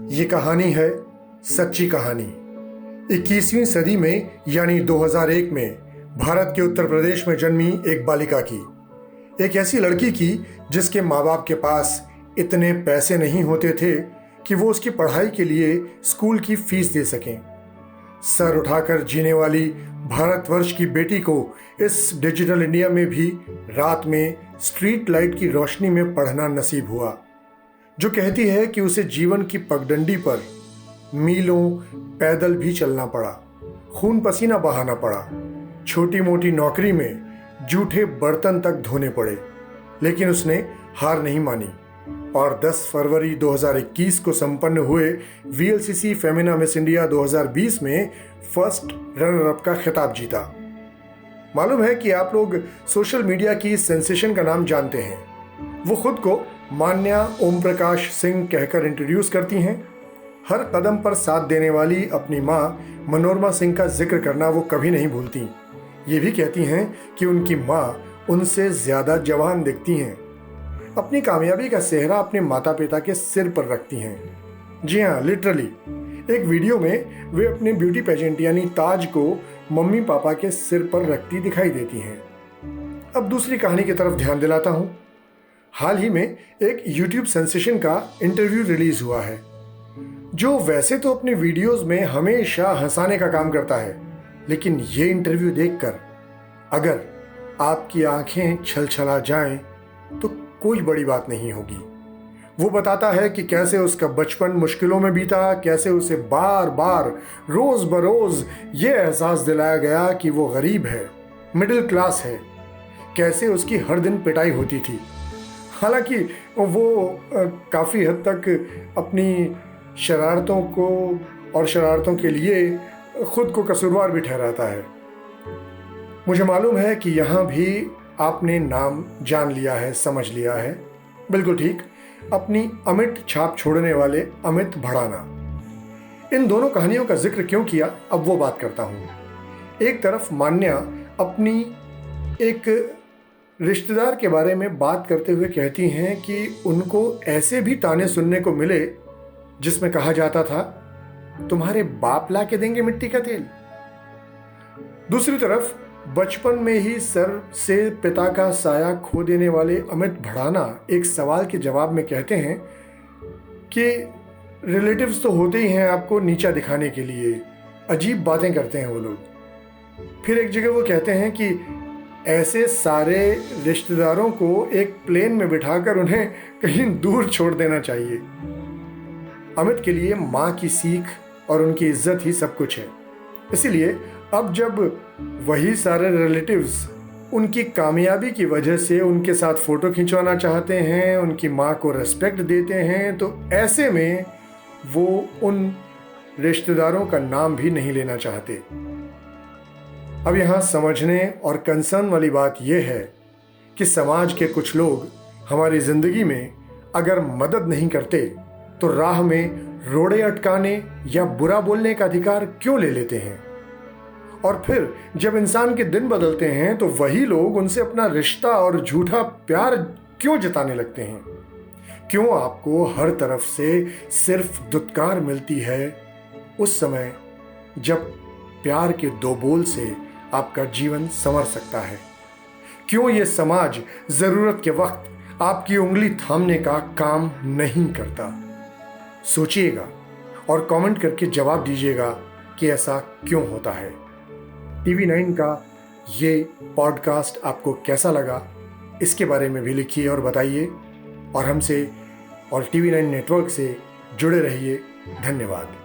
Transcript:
ये कहानी है सच्ची कहानी। 21वीं सदी में यानी 2001 में भारत के उत्तर प्रदेश में जन्मी एक बालिका की, एक ऐसी लड़की की जिसके माँ बाप के पास इतने पैसे नहीं होते थे कि वो उसकी पढ़ाई के लिए स्कूल की फीस दे सकें। सर उठाकर जीने वाली भारतवर्ष की बेटी को इस डिजिटल इंडिया में भी रात में स्ट्रीट लाइट की रोशनी में पढ़ना नसीब हुआ, जो कहती है कि उसे जीवन की पगडंडी पर मीलों पैदल भी चलना पड़ा, खून पसीना बहाना पड़ा, छोटी मोटी नौकरी में जूठे बर्तन तक धोने पड़े, लेकिन उसने हार नहीं मानी और 10 फरवरी 2021 को संपन्न हुए VLCC फेमिना मिस इंडिया 2020 में फर्स्ट रनर अप का खिताब जीता। मालूम है कि आप लोग सोशल मीडिया की सेंसेशन का नाम जानते हैं। वो खुद को मान्या ओम प्रकाश सिंह कहकर इंट्रोड्यूस करती हैं। हर कदम पर साथ देने वाली अपनी माँ मनोरमा सिंह का जिक्र करना वो कभी नहीं भूलती। ये भी कहती हैं कि उनकी माँ उनसे ज़्यादा जवान दिखती हैं। अपनी कामयाबी का सेहरा अपने माता पिता के सिर पर रखती हैं। जी हाँ, लिटरली। एक वीडियो में वे अपने ब्यूटी पेजेंट यानी ताज को मम्मी पापा के सिर पर रखती दिखाई देती हैं। अब दूसरी कहानी की तरफ ध्यान दिलाता हूँ। हाल ही में एक YouTube सेंसेशन का इंटरव्यू रिलीज हुआ है, जो वैसे तो अपने वीडियोस में हमेशा हंसाने का काम करता है, लेकिन ये इंटरव्यू देखकर अगर आपकी आंखें छलछला जाएं तो कोई बड़ी बात नहीं होगी। वो बताता है कि कैसे उसका बचपन मुश्किलों में बीता, कैसे उसे बार बार रोज बरोज ये एहसास दिलाया गया कि वो गरीब है, मिडिल क्लास है, कैसे उसकी हर दिन पिटाई होती थी। हालांकि वो काफ़ी हद तक अपनी शरारतों को और शरारतों के लिए खुद को कसूरवार भी ठहराता है। मुझे मालूम है कि यहाँ भी आपने नाम जान लिया है, समझ लिया है। बिल्कुल ठीक, अपनी अमिट छाप छोड़ने वाले अमित भड़ाना। इन दोनों कहानियों का जिक्र क्यों किया, अब वो बात करता हूँ। एक तरफ मान्या अपनी एक रिश्तेदार के बारे में बात करते हुए कहती हैं कि उनको ऐसे भी ताने सुनने को मिले जिसमें कहा जाता था, तुम्हारे बाप ला के देंगे मिट्टी का तेल। दूसरी तरफ बचपन में ही सर से पिता का साया खो देने वाले अमित भड़ाना एक सवाल के जवाब में कहते हैं कि रिलेटिव्स तो होते ही हैं आपको नीचा दिखाने के लिए, अजीब बातें करते हैं वो लोग। फिर एक जगह वो कहते हैं कि ऐसे सारे रिश्तेदारों को एक प्लेन में बिठाकर उन्हें कहीं दूर छोड़ देना चाहिए। अमित के लिए माँ की सीख और उनकी इज्जत ही सब कुछ है। इसीलिए अब जब वही सारे रिलेटिव्स उनकी कामयाबी की वजह से उनके साथ फ़ोटो खिंचवाना चाहते हैं, उनकी माँ को रेस्पेक्ट देते हैं, तो ऐसे में वो उन रिश्तेदारों का नाम भी नहीं लेना चाहते। अब यहाँ समझने और कंसर्न वाली बात यह है कि समाज के कुछ लोग हमारी ज़िंदगी में अगर मदद नहीं करते तो राह में रोड़े अटकाने या बुरा बोलने का अधिकार क्यों ले लेते हैं, और फिर जब इंसान के दिन बदलते हैं तो वही लोग उनसे अपना रिश्ता और झूठा प्यार क्यों जताने लगते हैं। क्यों आपको हर तरफ से सिर्फ दुत्कार मिलती है उस समय जब प्यार के 2 बोल से आपका जीवन संवर सकता है। क्यों ये समाज ज़रूरत के वक्त आपकी उंगली थामने का काम नहीं करता। सोचिएगा और कमेंट करके जवाब दीजिएगा कि ऐसा क्यों होता है। TV9 का ये पॉडकास्ट आपको कैसा लगा, इसके बारे में भी लिखिए और बताइए, और हमसे और TV9 नेटवर्क से जुड़े रहिए। धन्यवाद।